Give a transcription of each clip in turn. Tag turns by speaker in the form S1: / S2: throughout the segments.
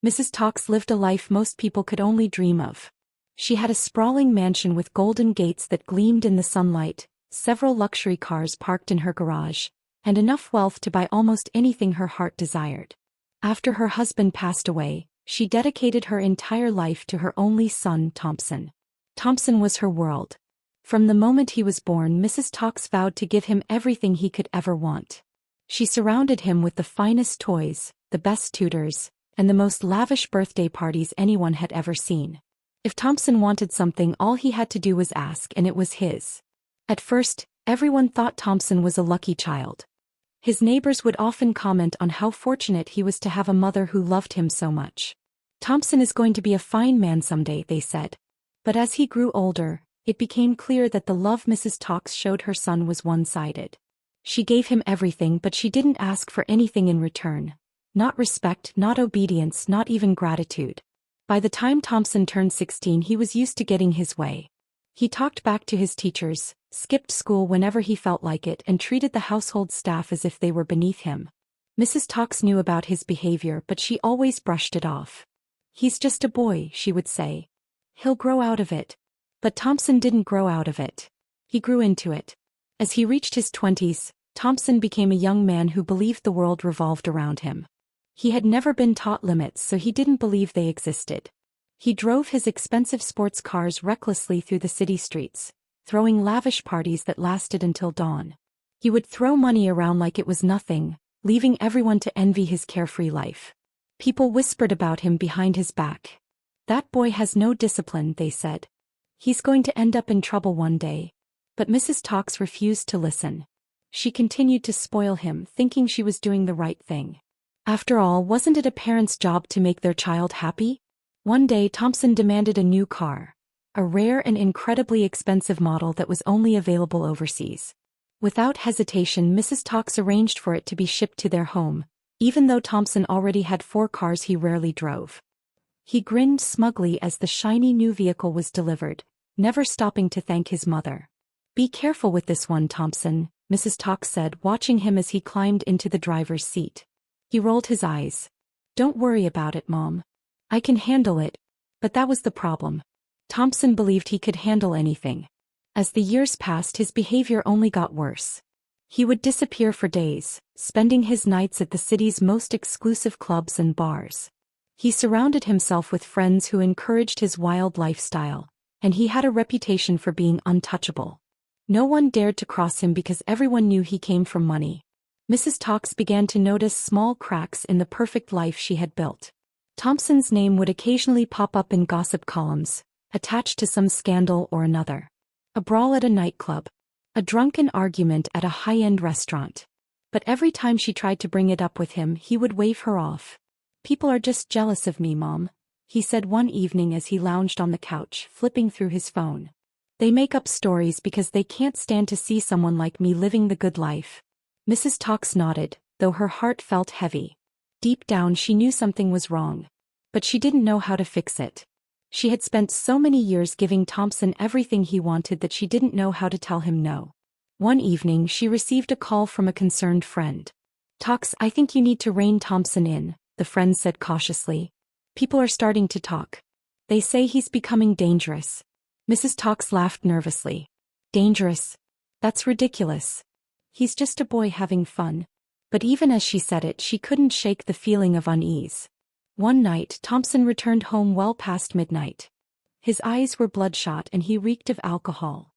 S1: Mrs. Talks lived a life most people could only dream of. She had a sprawling mansion with golden gates that gleamed in the sunlight, several luxury cars parked in her garage, and enough wealth to buy almost anything her heart desired. After her husband passed away, she dedicated her entire life to her only son, Thompson. Thompson was her world. From the moment he was born, Mrs. Talks vowed to give him everything he could ever want. She surrounded him with the finest toys, the best tutors, and the most lavish birthday parties anyone had ever seen. If Thompson wanted something, all he had to do was ask and it was his. At first, everyone thought Thompson was a lucky child. His neighbors would often comment on how fortunate he was to have a mother who loved him so much. Thompson is going to be a fine man someday, they said. But as he grew older, it became clear that the love Mrs. Talks showed her son was one-sided. She gave him everything, but she didn't ask for anything in return. Not respect, not obedience, not even gratitude. By the time Thompson turned 16, he was used to getting his way. He talked back to his teachers, skipped school whenever he felt like it, and treated the household staff as if they were beneath him. Mrs. Talks knew about his behavior, but she always brushed it off. "He's just a boy," she would say. "He'll grow out of it." But Thompson didn't grow out of it. He grew into it. As he reached his 20s, Thompson became a young man who believed the world revolved around him. He had never been taught limits, so he didn't believe they existed. He drove his expensive sports cars recklessly through the city streets, throwing lavish parties that lasted until dawn. He would throw money around like it was nothing, leaving everyone to envy his carefree life. People whispered about him behind his back. "That boy has no discipline," they said. "He's going to end up in trouble one day." But Mrs. Talks refused to listen. She continued to spoil him, thinking she was doing the right thing. After all, wasn't it a parent's job to make their child happy? One day Thompson demanded a new car, a rare and incredibly expensive model that was only available overseas. Without hesitation, Mrs. Talks arranged for it to be shipped to their home, even though Thompson already had 4 cars he rarely drove. He grinned smugly as the shiny new vehicle was delivered, never stopping to thank his mother. "Be careful with this one, Thompson," Mrs. Talks said, watching him as he climbed into the driver's seat. He rolled his eyes. "Don't worry about it, Mom. I can handle it." But that was the problem. Thompson believed he could handle anything. As the years passed, his behavior only got worse. He would disappear for days, spending his nights at the city's most exclusive clubs and bars. He surrounded himself with friends who encouraged his wild lifestyle, and he had a reputation for being untouchable. No one dared to cross him because everyone knew he came from money. Mrs. Talks began to notice small cracks in the perfect life she had built. Thompson's name would occasionally pop up in gossip columns, attached to some scandal or another. A brawl at a nightclub. A drunken argument at a high-end restaurant. But every time she tried to bring it up with him, he would wave her off. "People are just jealous of me, Mom," he said one evening as he lounged on the couch, flipping through his phone. "They make up stories because they can't stand to see someone like me living the good life." Mrs. Talks nodded, though her heart felt heavy. Deep down she knew something was wrong. But she didn't know how to fix it. She had spent so many years giving Thompson everything he wanted that she didn't know how to tell him no. One evening she received a call from a concerned friend. "Talks, I think you need to rein Thompson in," the friend said cautiously. "People are starting to talk. They say he's becoming dangerous." Mrs. Talks laughed nervously. "Dangerous? That's ridiculous. He's just a boy having fun." But even as she said it, she couldn't shake the feeling of unease. One night, Thompson returned home well past midnight. His eyes were bloodshot and he reeked of alcohol.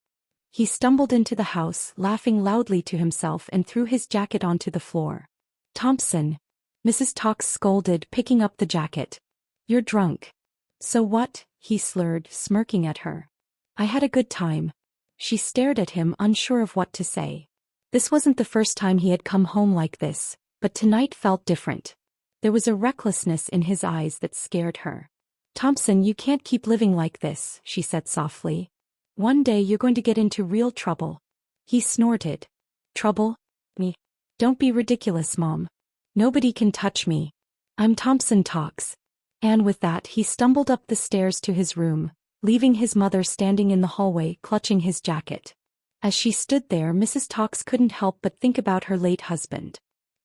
S1: He stumbled into the house, laughing loudly to himself, and threw his jacket onto the floor. "Thompson," Mrs. Talks scolded, picking up the jacket. "You're drunk." "So what?" he slurred, smirking at her. "I had a good time." She stared at him, unsure of what to say. This wasn't the first time he had come home like this, but tonight felt different. There was a recklessness in his eyes that scared her. "Thompson, you can't keep living like this," she said softly. "One day you're going to get into real trouble." He snorted. "Trouble? Me? Don't be ridiculous, Mom. Nobody can touch me. I'm Thompson Talks." And with that he stumbled up the stairs to his room, leaving his mother standing in the hallway clutching his jacket. As she stood there, Mrs. Talks couldn't help but think about her late husband.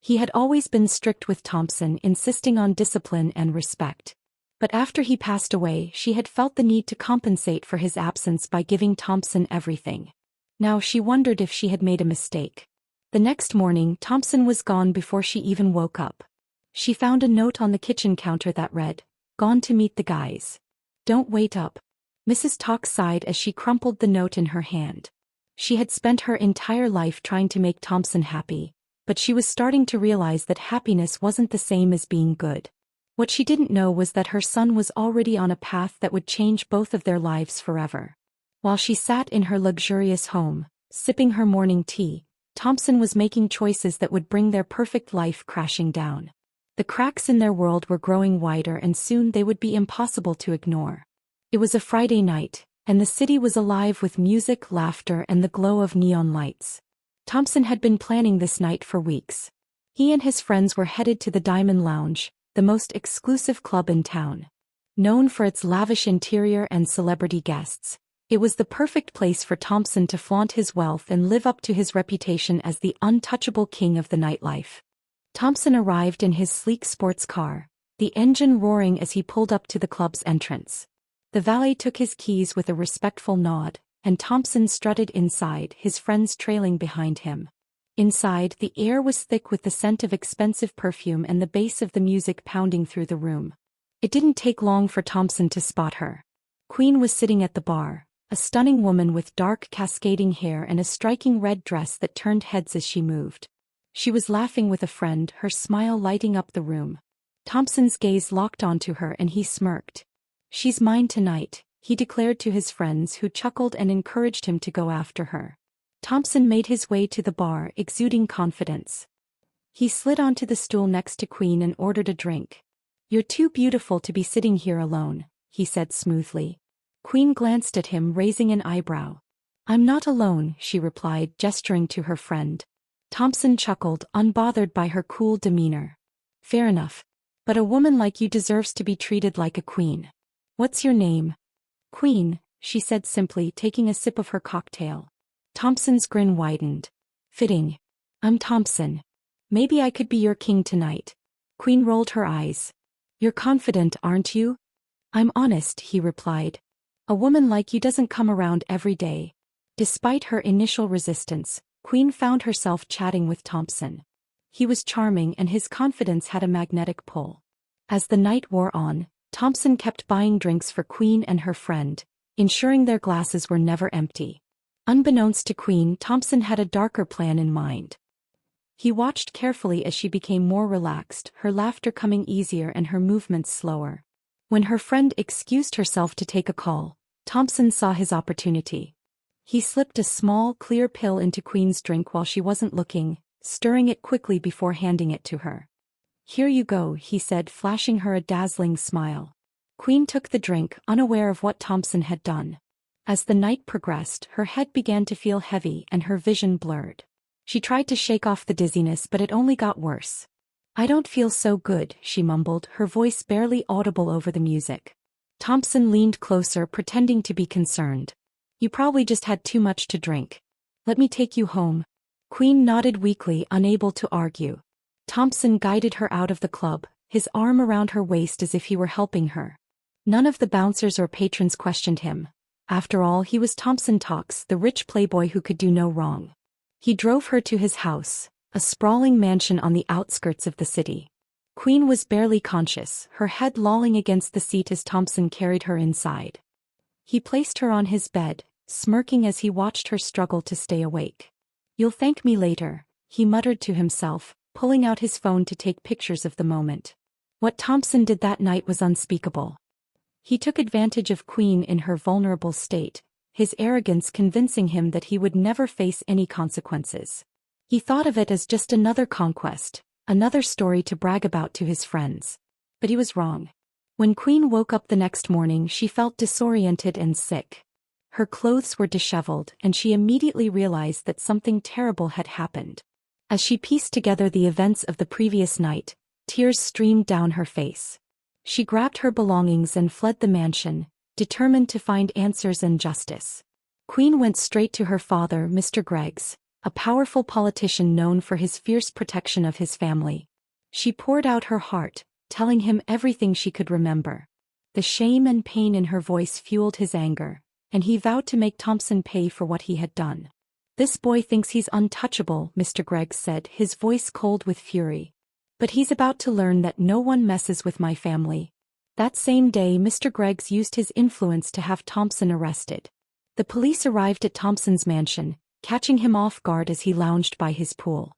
S1: He had always been strict with Thompson, insisting on discipline and respect. But after he passed away, she had felt the need to compensate for his absence by giving Thompson everything. Now she wondered if she had made a mistake. The next morning, Thompson was gone before she even woke up. She found a note on the kitchen counter that read, "Gone to meet the guys. Don't wait up." Mrs. Talk sighed as she crumpled the note in her hand. She had spent her entire life trying to make Thompson happy, but she was starting to realize that happiness wasn't the same as being good. What she didn't know was that her son was already on a path that would change both of their lives forever. While she sat in her luxurious home, sipping her morning tea, Thompson was making choices that would bring their perfect life crashing down. The cracks in their world were growing wider, and soon they would be impossible to ignore. It was a Friday night, and the city was alive with music, laughter, and the glow of neon lights. Thompson had been planning this night for weeks. He and his friends were headed to the Diamond Lounge, the most exclusive club in town. Known for its lavish interior and celebrity guests, it was the perfect place for Thompson to flaunt his wealth and live up to his reputation as the untouchable king of the nightlife. Thompson arrived in his sleek sports car, the engine roaring as he pulled up to the club's entrance. The valet took his keys with a respectful nod, and Thompson strutted inside, his friends trailing behind him. Inside, the air was thick with the scent of expensive perfume and the bass of the music pounding through the room. It didn't take long for Thompson to spot her. Queen was sitting at the bar, a stunning woman with dark cascading hair and a striking red dress that turned heads as she moved. She was laughing with a friend, her smile lighting up the room. Thompson's gaze locked onto her and he smirked. "She's mine tonight," he declared to his friends, who chuckled and encouraged him to go after her. Thompson made his way to the bar, exuding confidence. He slid onto the stool next to Queen and ordered a drink. "You're too beautiful to be sitting here alone," he said smoothly. Queen glanced at him, raising an eyebrow. "I'm not alone," she replied, gesturing to her friend. Thompson chuckled, unbothered by her cool demeanor. "Fair enough. But a woman like you deserves to be treated like a queen. What's your name?" "Queen," she said simply, taking a sip of her cocktail. Thompson's grin widened. "Fitting. I'm Thompson. Maybe I could be your king tonight." Queen rolled her eyes. "You're confident, aren't you?" "I'm honest," he replied. "A woman like you doesn't come around every day." Despite her initial resistance, Queen found herself chatting with Thompson. He was charming and his confidence had a magnetic pull. As the night wore on, Thompson kept buying drinks for Queen and her friend, ensuring their glasses were never empty. Unbeknownst to Queen, Thompson had a darker plan in mind. He watched carefully as she became more relaxed, her laughter coming easier and her movements slower. When her friend excused herself to take a call, Thompson saw his opportunity. He slipped a small, clear pill into Queen's drink while she wasn't looking, stirring it quickly before handing it to her. "Here you go," he said, flashing her a dazzling smile. Queen took the drink, unaware of what Thompson had done. As the night progressed, her head began to feel heavy and her vision blurred. She tried to shake off the dizziness, but it only got worse. "I don't feel so good," she mumbled, her voice barely audible over the music. Thompson leaned closer, pretending to be concerned. "You probably just had too much to drink. Let me take you home." Queen nodded weakly, unable to argue. Thompson guided her out of the club, his arm around her waist as if he were helping her. None of the bouncers or patrons questioned him. After all, he was Thompson Talks, the rich playboy who could do no wrong. He drove her to his house, a sprawling mansion on the outskirts of the city. Queen was barely conscious, her head lolling against the seat as Thompson carried her inside. He placed her on his bed, smirking as he watched her struggle to stay awake. "You'll thank me later," he muttered to himself, pulling out his phone to take pictures of the moment. What Thompson did that night was unspeakable. He took advantage of Queen in her vulnerable state, his arrogance convincing him that he would never face any consequences. He thought of it as just another conquest, another story to brag about to his friends. But he was wrong. When Queen woke up the next morning, she felt disoriented and sick. Her clothes were disheveled, and she immediately realized that something terrible had happened. As she pieced together the events of the previous night, tears streamed down her face. She grabbed her belongings and fled the mansion, determined to find answers and justice. Queen went straight to her father, Mr. Greggs, a powerful politician known for his fierce protection of his family. She poured out her heart, telling him everything she could remember. The shame and pain in her voice fueled his anger, and he vowed to make Thompson pay for what he had done. "This boy thinks he's untouchable," Mr. Greggs said, his voice cold with fury. "But he's about to learn that no one messes with my family." That same day, Mr. Greggs used his influence to have Thompson arrested. The police arrived at Thompson's mansion, catching him off guard as he lounged by his pool.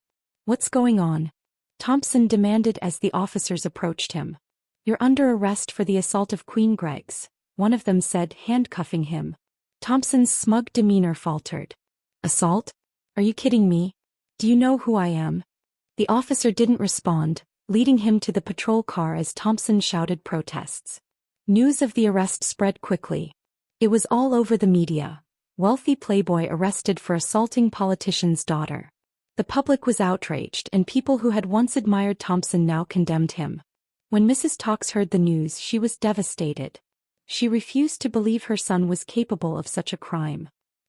S1: "What's going on?" Thompson demanded as the officers approached him. "You're under arrest for the assault of Queen Greggs," one of them said, handcuffing him. Thompson's smug demeanor faltered. "Assault? Are you kidding me? Do you know who I am?" The officer didn't respond, leading him to the patrol car as Thompson shouted protests. News of the arrest spread quickly. It was all over the media. Wealthy playboy arrested for assaulting politician's daughter. The public was outraged, and people who had once admired Thompson now condemned him. When Mrs. Talks heard the news, she was devastated. She refused to believe her son was capable of such a crime.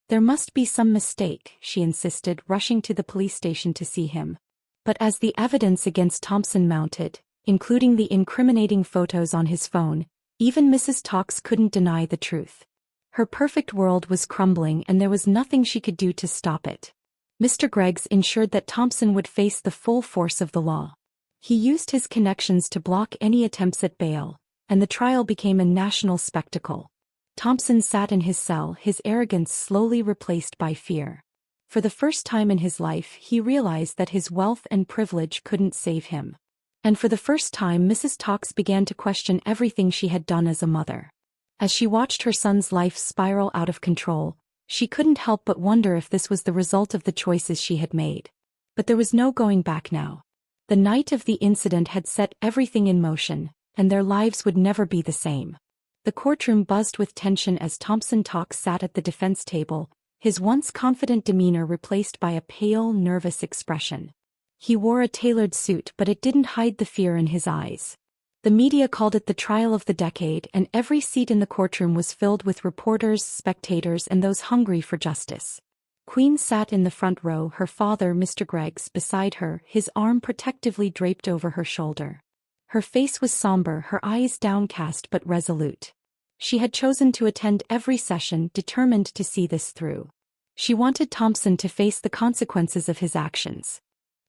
S1: "There must be some mistake," she insisted, rushing to the police station to see him. But as the evidence against Thompson mounted, including the incriminating photos on his phone, even Mrs. Talks couldn't deny the truth. Her perfect world was crumbling, and there was nothing she could do to stop it. Mr. Greggs ensured that Thompson would face the full force of the law. He used his connections to block any attempts at bail, and the trial became a national spectacle. Thompson sat in his cell, his arrogance slowly replaced by fear. For the first time in his life, he realized that his wealth and privilege couldn't save him. And for the first time, Mrs. Talks began to question everything she had done as a mother. As she watched her son's life spiral out of control, she couldn't help but wonder if this was the result of the choices she had made. But there was no going back now. The night of the incident had set everything in motion, and their lives would never be the same. The courtroom buzzed with tension as Thompson Talks sat at the defense table, his once confident demeanor replaced by a pale, nervous expression. He wore a tailored suit, but it didn't hide the fear in his eyes. The media called it the trial of the decade, and every seat in the courtroom was filled with reporters, spectators, and those hungry for justice. Queen sat in the front row, her father, Mr. Greggs, beside her, his arm protectively draped over her shoulder. Her face was somber, her eyes downcast but resolute. She had chosen to attend every session, determined to see this through. She wanted Thompson to face the consequences of his actions.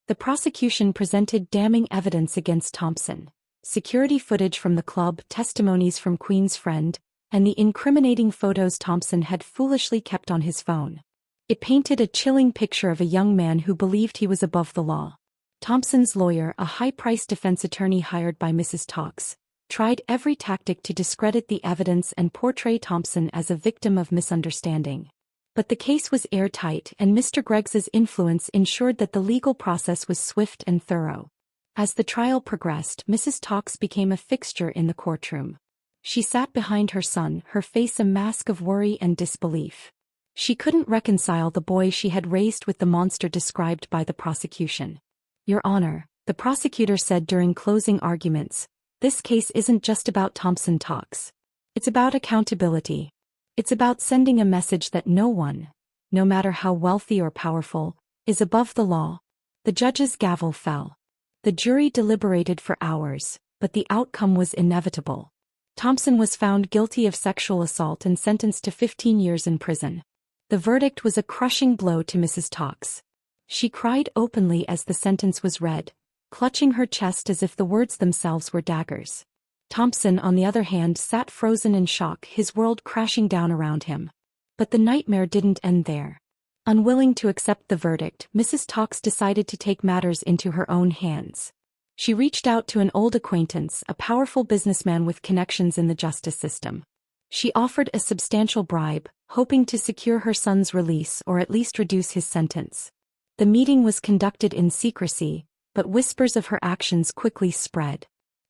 S1: The prosecution presented damning evidence against Thompson. Security footage from the club, testimonies from Queen's friend, and the incriminating photos Thompson had foolishly kept on his phone. It painted a chilling picture of a young man who believed he was above the law. Thompson's lawyer, a high-priced defense attorney hired by Mrs. Talks, tried every tactic to discredit the evidence and portray Thompson as a victim of misunderstanding. But the case was airtight, and Mr. Greggs's influence ensured that the legal process was swift and thorough. As the trial progressed, Mrs. Talks became a fixture in the courtroom. She sat behind her son, her face a mask of worry and disbelief. She couldn't reconcile the boy she had raised with the monster described by the prosecution. "Your Honor," the prosecutor said during closing arguments, "this case isn't just about Thompson Talks. It's about accountability. It's about sending a message that no one, no matter how wealthy or powerful, is above the law." The judge's gavel fell. The jury deliberated for hours, but the outcome was inevitable. Thompson was found guilty of sexual assault and sentenced to 15 years in prison. The verdict was a crushing blow to Mrs. Talks. She cried openly as the sentence was read, clutching her chest as if the words themselves were daggers. Thompson, on the other hand, sat frozen in shock, his world crashing down around him. But the nightmare didn't end there. Unwilling to accept the verdict, Mrs. Talks decided to take matters into her own hands. She reached out to an old acquaintance, a powerful businessman with connections in the justice system. She offered a substantial bribe, hoping to secure her son's release or at least reduce his sentence. The meeting was conducted in secrecy, but whispers of her actions quickly spread.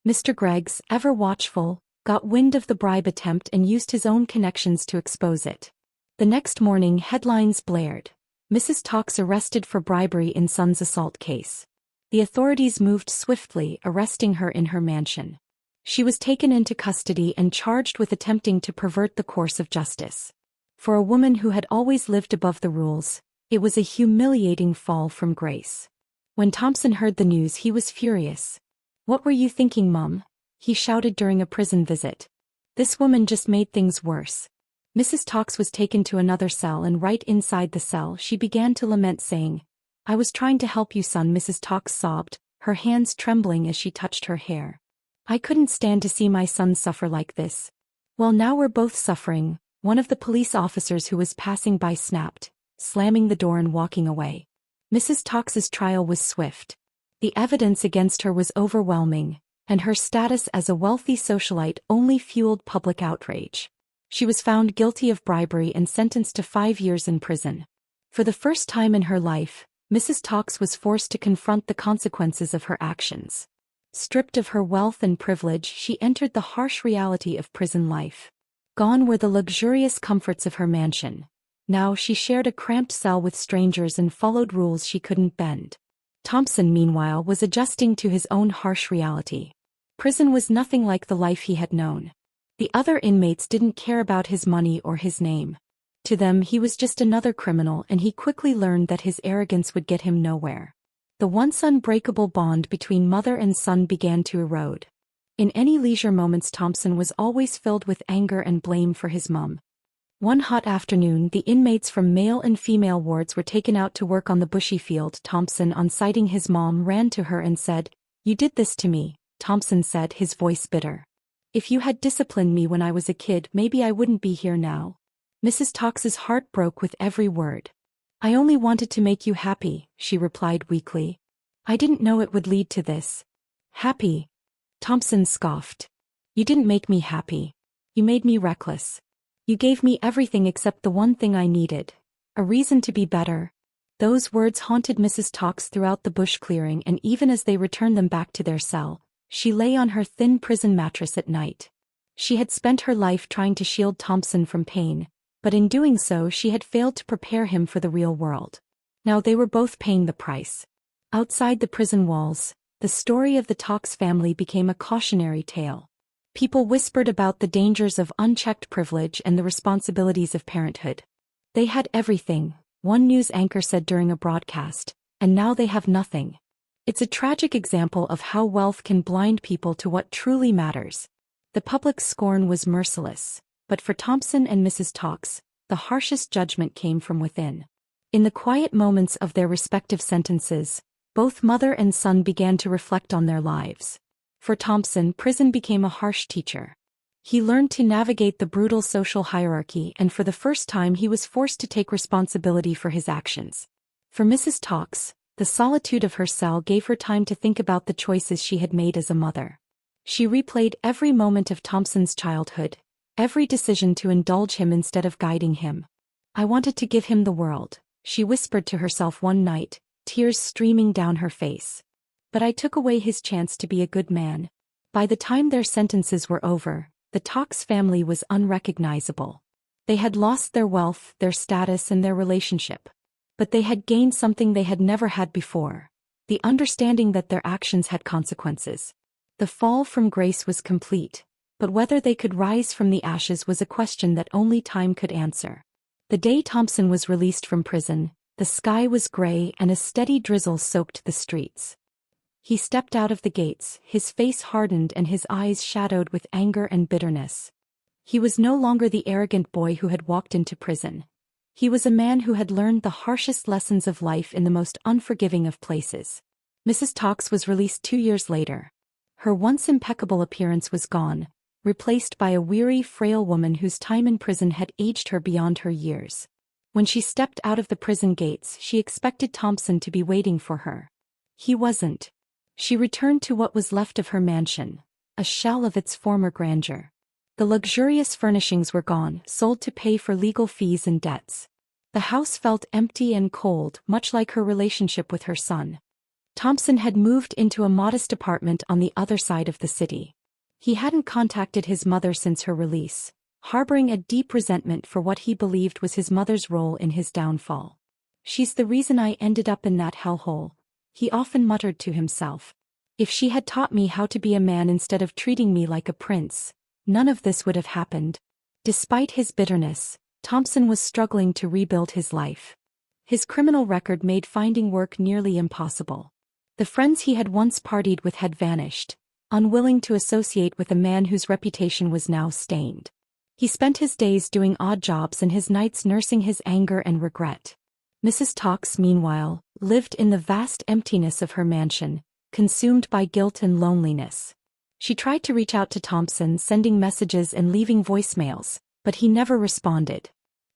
S1: Mr. Greggs, ever watchful, got wind of the bribe attempt and used his own connections to expose it. The next morning, headlines blared. Mrs. Talks arrested for bribery in son's assault case. The authorities moved swiftly, arresting her in her mansion. She was taken into custody and charged with attempting to pervert the course of justice. For a woman who had always lived above the rules, It was a humiliating fall from grace. When Thompson heard the news, he was furious. "What were you thinking, Mum?" he shouted during a prison visit. "This woman just made things worse." Mrs. Tox was taken to another cell, and right inside the cell she began to lament, saying, "I was trying to help you, son." Mrs. Tox sobbed, her hands trembling as she touched her hair. "I couldn't stand to see my son suffer like this." "Well, now we're both suffering," one of the police officers who was passing by snapped, slamming the door and walking away. Mrs. Tox's trial was swift. The evidence against her was overwhelming, and her status as a wealthy socialite only fueled public outrage. She was found guilty of bribery and sentenced to 5 years in prison. For the first time in her life, Mrs. Tox was forced to confront the consequences of her actions. Stripped of her wealth and privilege, she entered the harsh reality of prison life. Gone were the luxurious comforts of her mansion. Now she shared a cramped cell with strangers and followed rules she couldn't bend. Thompson, meanwhile, was adjusting to his own harsh reality. Prison was nothing like the life he had known. The other inmates didn't care about his money or his name. To them, he was just another criminal, and he quickly learned that his arrogance would get him nowhere. The once unbreakable bond between mother and son began to erode. In any leisure moments, Thompson was always filled with anger and blame for his mum. One hot afternoon, the inmates from male and female wards were taken out to work on the bushy field. Thompson, on sighting his mom, ran to her and said, "You did this to me," Thompson said, his voice bitter. "If you had disciplined me when I was a kid, maybe I wouldn't be here now." Mrs. Tox's heart broke with every word. "I only wanted to make you happy," she replied weakly. "I didn't know it would lead to this." "Happy?" Thompson scoffed. "You didn't make me happy. You made me reckless. You gave me everything except the one thing I needed, a reason to be better." Those words haunted Mrs. Tox throughout the bush clearing, and even as they returned them back to their cell, she lay on her thin prison mattress at night. She had spent her life trying to shield Thompson from pain, but in doing so she had failed to prepare him for the real world. Now they were both paying the price. Outside the prison walls, the story of the Tox family became a cautionary tale. People whispered about the dangers of unchecked privilege and the responsibilities of parenthood. "They had everything," one news anchor said during a broadcast, "and now they have nothing." It's a tragic example of how wealth can blind people to what truly matters. The public scorn was merciless, but for Thompson and Mrs. Tox, the harshest judgment came from within. In the quiet moments of their respective sentences, both mother and son began to reflect on their lives. For Thompson, prison became a harsh teacher. He learned to navigate the brutal social hierarchy, and for the first time he was forced to take responsibility for his actions. For Mrs. Tox, the solitude of her cell gave her time to think about the choices she had made as a mother. She replayed every moment of Thompson's childhood, every decision to indulge him instead of guiding him. "I wanted to give him the world," she whispered to herself one night, tears streaming down her face. "But I took away his chance to be a good man." By the time their sentences were over, the Tox family was unrecognizable. They had lost their wealth, their status, and their relationship. But they had gained something they had never had before: the understanding that their actions had consequences. The fall from grace was complete, but whether they could rise from the ashes was a question that only time could answer. The day Thompson was released from prison, the sky was gray and a steady drizzle soaked the streets. He stepped out of the gates, his face hardened and his eyes shadowed with anger and bitterness. He was no longer the arrogant boy who had walked into prison. He was a man who had learned the harshest lessons of life in the most unforgiving of places. Mrs. Tox was released 2 years later. Her once impeccable appearance was gone, replaced by a weary, frail woman whose time in prison had aged her beyond her years. When she stepped out of the prison gates, she expected Thompson to be waiting for her. He wasn't. She returned to what was left of her mansion, a shell of its former grandeur. The luxurious furnishings were gone, sold to pay for legal fees and debts. The house felt empty and cold, much like her relationship with her son. Thompson had moved into a modest apartment on the other side of the city. He hadn't contacted his mother since her release, harboring a deep resentment for what he believed was his mother's role in his downfall. "She's the reason I ended up in that hellhole," he often muttered to himself. "If she had taught me how to be a man instead of treating me like a prince, none of this would have happened." Despite his bitterness, Thompson was struggling to rebuild his life. His criminal record made finding work nearly impossible. The friends he had once partied with had vanished, unwilling to associate with a man whose reputation was now stained. He spent his days doing odd jobs and his nights nursing his anger and regret. Mrs. Tox, meanwhile, lived in the vast emptiness of her mansion, consumed by guilt and loneliness. She tried to reach out to Thompson, sending messages and leaving voicemails, but he never responded.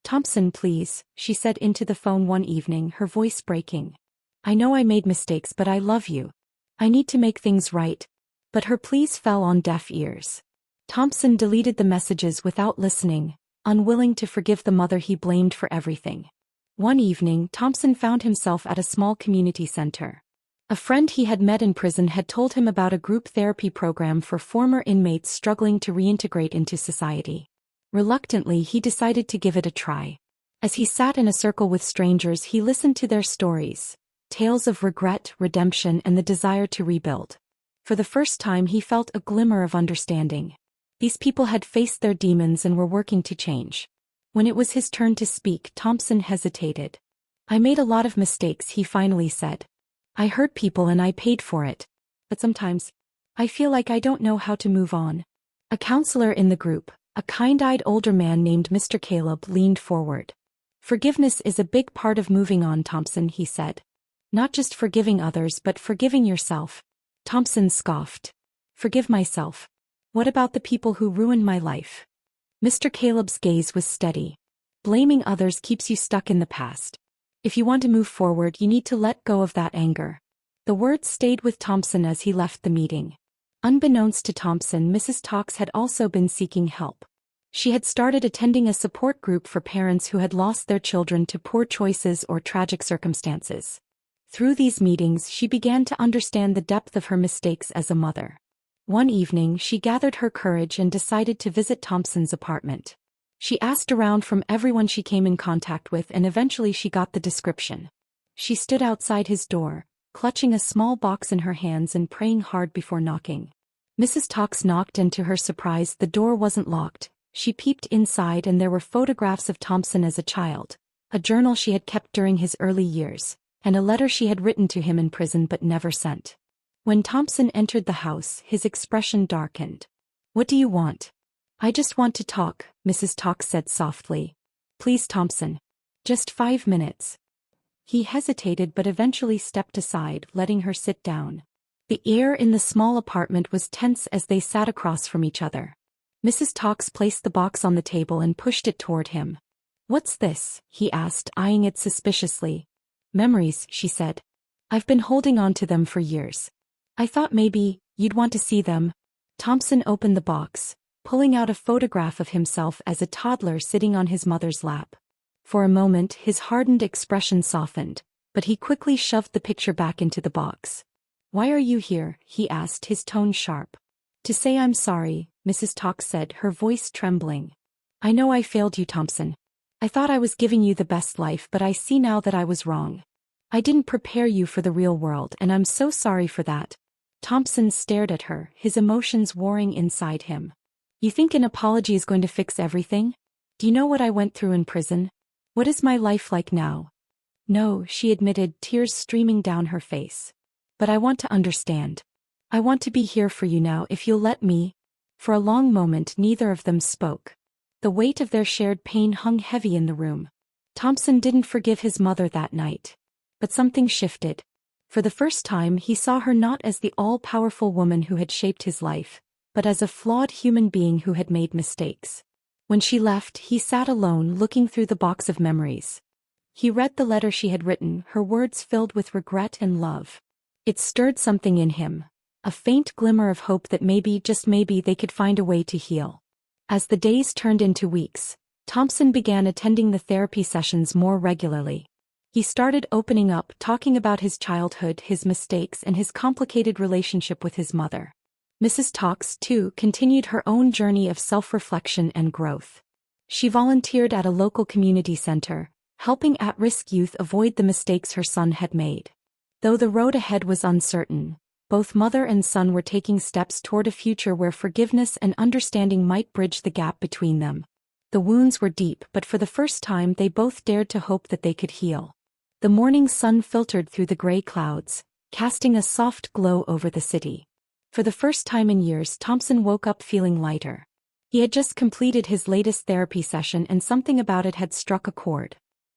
S1: "Thompson, please," she said into the phone one evening, her voice breaking. "I know I made mistakes, but I love you. I need to make things right." But her pleas fell on deaf ears. Thompson deleted the messages without listening, unwilling to forgive the mother he blamed for everything. One evening, Thompson found himself at a small community center. A friend he had met in prison had told him about a group therapy program for former inmates struggling to reintegrate into society. Reluctantly, he decided to give it a try. As he sat in a circle with strangers, he listened to their stories, tales of regret, redemption, and the desire to rebuild. For the first time, he felt a glimmer of understanding. These people had faced their demons and were working to change. When it was his turn to speak, Thompson hesitated. "I made a lot of mistakes," he finally said. "I hurt people and I paid for it. But sometimes, I feel like I don't know how to move on." A counselor in the group, a kind-eyed older man named Mr. Caleb, leaned forward. "Forgiveness is a big part of moving on, Thompson," he said. "Not just forgiving others but forgiving yourself." Thompson scoffed. "Forgive myself? What about the people who ruined my life?" Mr. Caleb's gaze was steady. "Blaming others keeps you stuck in the past. If you want to move forward, you need to let go of that anger." The words stayed with Thompson as he left the meeting. Unbeknownst to Thompson, Mrs. Tox had also been seeking help. She had started attending a support group for parents who had lost their children to poor choices or tragic circumstances. Through these meetings, she began to understand the depth of her mistakes as a mother. One evening, she gathered her courage and decided to visit Thompson's apartment. She asked around from everyone she came in contact with, and eventually she got the description. She stood outside his door, clutching a small box in her hands and praying hard before knocking. Mrs. Tox knocked, and to her surprise, the door wasn't locked. She peeped inside and there were photographs of Thompson as a child, a journal she had kept during his early years, and a letter she had written to him in prison but never sent. When Thompson entered the house, his expression darkened. "What do you want?" "I just want to talk," Mrs. Tox said softly. "Please, Thompson. Just 5 minutes." He hesitated but eventually stepped aside, letting her sit down. The air in the small apartment was tense as they sat across from each other. Mrs. Tox placed the box on the table and pushed it toward him. "What's this?" he asked, eyeing it suspiciously. "Memories," she said. "I've been holding on to them for years. I thought maybe you'd want to see them." Thompson opened the box, pulling out a photograph of himself as a toddler sitting on his mother's lap. For a moment, his hardened expression softened, but he quickly shoved the picture back into the box. "Why are you here?" he asked, his tone sharp. "To say I'm sorry," Mrs. Tox said, her voice trembling. "I know I failed you, Thompson. I thought I was giving you the best life, but I see now that I was wrong. I didn't prepare you for the real world, and I'm so sorry for that." Thompson stared at her, his emotions warring inside him. "You think an apology is going to fix everything? Do you know what I went through in prison? What is my life like now?" "No," she admitted, tears streaming down her face. "But I want to understand. I want to be here for you now if you'll let me." For a long moment, neither of them spoke. The weight of their shared pain hung heavy in the room. Thompson didn't forgive his mother that night. But something shifted. For the first time, he saw her not as the all-powerful woman who had shaped his life, but as a flawed human being who had made mistakes. When she left, he sat alone, looking through the box of memories. He read the letter she had written, her words filled with regret and love. It stirred something in him, a faint glimmer of hope that maybe, just maybe, they could find a way to heal. As the days turned into weeks, Thompson began attending the therapy sessions more regularly. He started opening up, talking about his childhood, his mistakes, and his complicated relationship with his mother. Mrs. Tox, too, continued her own journey of self-reflection and growth. She volunteered at a local community center, helping at-risk youth avoid the mistakes her son had made. Though the road ahead was uncertain, both mother and son were taking steps toward a future where forgiveness and understanding might bridge the gap between them. The wounds were deep, but for the first time they both dared to hope that they could heal. The morning sun filtered through the gray clouds, casting a soft glow over the city. For the first time in years, Thompson woke up feeling lighter. He had just completed his latest therapy session and something about it had struck a chord.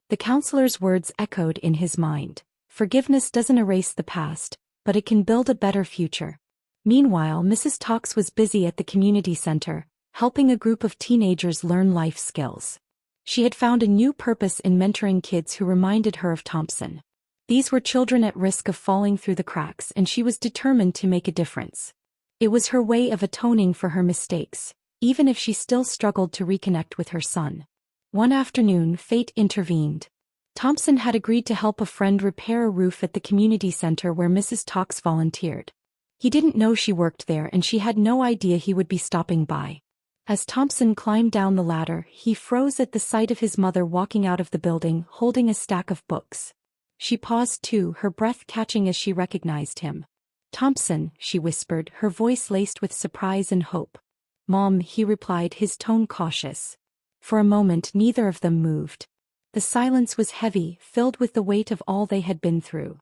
S1: The counselor's words echoed in his mind. Forgiveness doesn't erase the past, but it can build a better future. Meanwhile, Mrs. Talks was busy at the community center, helping a group of teenagers learn life skills. She had found a new purpose in mentoring kids who reminded her of Thompson. These were children at risk of falling through the cracks, and she was determined to make a difference. It was her way of atoning for her mistakes, even if she still struggled to reconnect with her son. One afternoon, fate intervened. Thompson had agreed to help a friend repair a roof at the community center where Mrs. Talks volunteered. He didn't know she worked there, and she had no idea he would be stopping by. As Thompson climbed down the ladder, he froze at the sight of his mother walking out of the building, holding a stack of books. She paused too, her breath catching as she recognized him. "Thompson," she whispered, her voice laced with surprise and hope. "Mom," he replied, his tone cautious. For a moment neither of them moved. The silence was heavy, filled with the weight of all they had been through.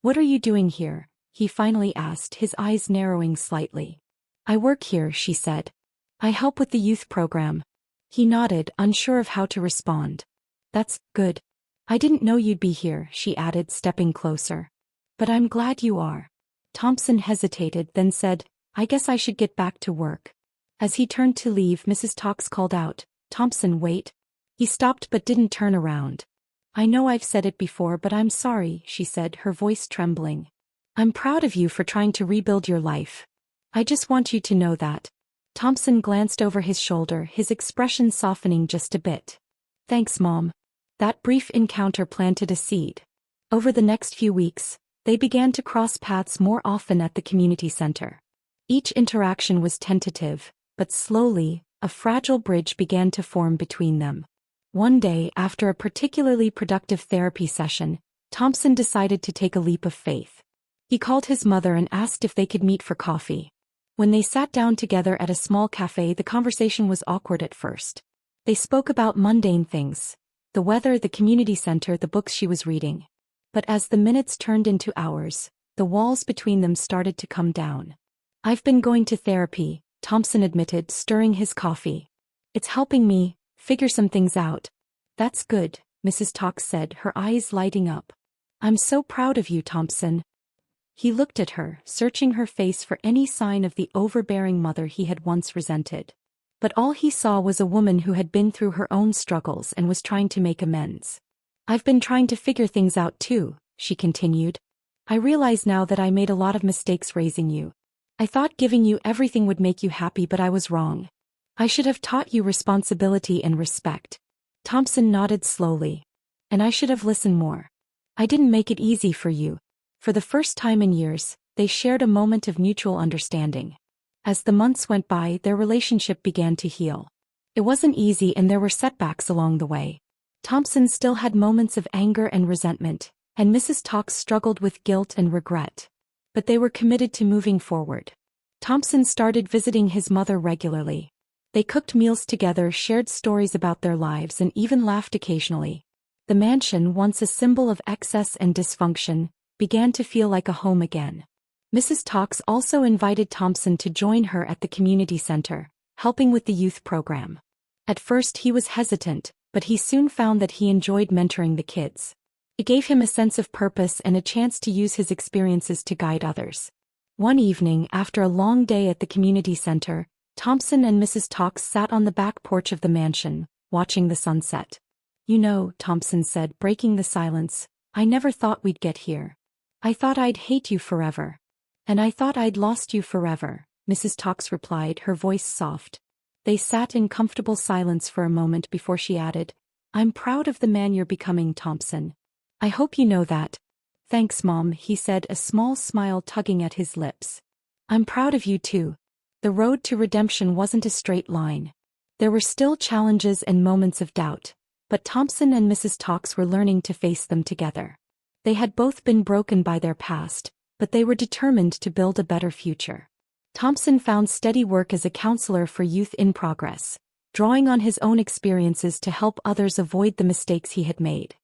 S1: "What are you doing here?" he finally asked, his eyes narrowing slightly. "I work here," she said. "I help with the youth program." He nodded, unsure of how to respond. "That's good. I didn't know you'd be here," she added, stepping closer. "But I'm glad you are." Thompson hesitated, then said, "I guess I should get back to work." As he turned to leave, Mrs. Talks called out, "Thompson, wait." He stopped but didn't turn around. "I know I've said it before, but I'm sorry," she said, her voice trembling. "I'm proud of you for trying to rebuild your life. I just want you to know that." Thompson glanced over his shoulder, his expression softening just a bit. "Thanks, Mom." That brief encounter planted a seed. Over the next few weeks, they began to cross paths more often at the community center. Each interaction was tentative, but slowly, a fragile bridge began to form between them. One day, after a particularly productive therapy session, Thompson decided to take a leap of faith. He called his mother and asked if they could meet for coffee. When they sat down together at a small cafe, the conversation was awkward at first. They spoke about mundane things: the weather, the community center, the books she was reading. But as the minutes turned into hours, the walls between them started to come down. "I've been going to therapy," Thompson admitted, stirring his coffee. "It's helping me figure some things out." "That's good," Mrs. Talks said, her eyes lighting up. "I'm so proud of you, Thompson." He looked at her, searching her face for any sign of the overbearing mother he had once resented. But all he saw was a woman who had been through her own struggles and was trying to make amends. "I've been trying to figure things out too," she continued. "I realize now that I made a lot of mistakes raising you. I thought giving you everything would make you happy, but I was wrong. I should have taught you responsibility and respect." Thompson nodded slowly. "And I should have listened more. I didn't make it easy for you." For the first time in years, they shared a moment of mutual understanding. As the months went by, their relationship began to heal. It wasn't easy, and there were setbacks along the way. Thompson still had moments of anger and resentment, and Mrs. Talks struggled with guilt and regret. But they were committed to moving forward. Thompson started visiting his mother regularly. They cooked meals together, shared stories about their lives, and even laughed occasionally. The mansion, once a symbol of excess and dysfunction, began to feel like a home again. Mrs. Talks also invited Thompson to join her at the community center, helping with the youth program. At first he was hesitant, but he soon found that he enjoyed mentoring the kids. It gave him a sense of purpose and a chance to use his experiences to guide others. One evening, after a long day at the community center, Thompson and Mrs. Talks sat on the back porch of the mansion, watching the sunset. "You know," Thompson said, breaking the silence, "I never thought we'd get here. I thought I'd hate you forever. And I thought I'd lost you forever," Mrs. Talks replied, her voice soft. They sat in comfortable silence for a moment before she added, "I'm proud of the man you're becoming, Thompson. I hope you know that." "Thanks, Mom," he said, a small smile tugging at his lips. "I'm proud of you too." The road to redemption wasn't a straight line. There were still challenges and moments of doubt, but Thompson and Mrs. Talks were learning to face them together. They had both been broken by their past, but they were determined to build a better future. Thompson found steady work as a counselor for youth in progress, drawing on his own experiences to help others avoid the mistakes he had made.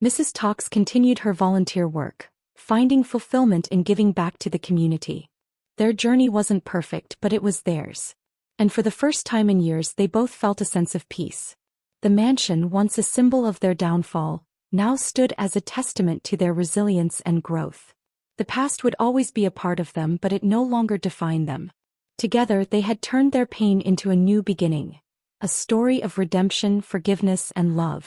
S1: Mrs. Talks continued her volunteer work, finding fulfillment in giving back to the community. Their journey wasn't perfect, but it was theirs. And for the first time in years they both felt a sense of peace. The mansion, once a symbol of their downfall, now stood as a testament to their resilience and growth. The past would always be a part of them, but it no longer defined them. Together they had turned their pain into a new beginning, a story of redemption, forgiveness, and love.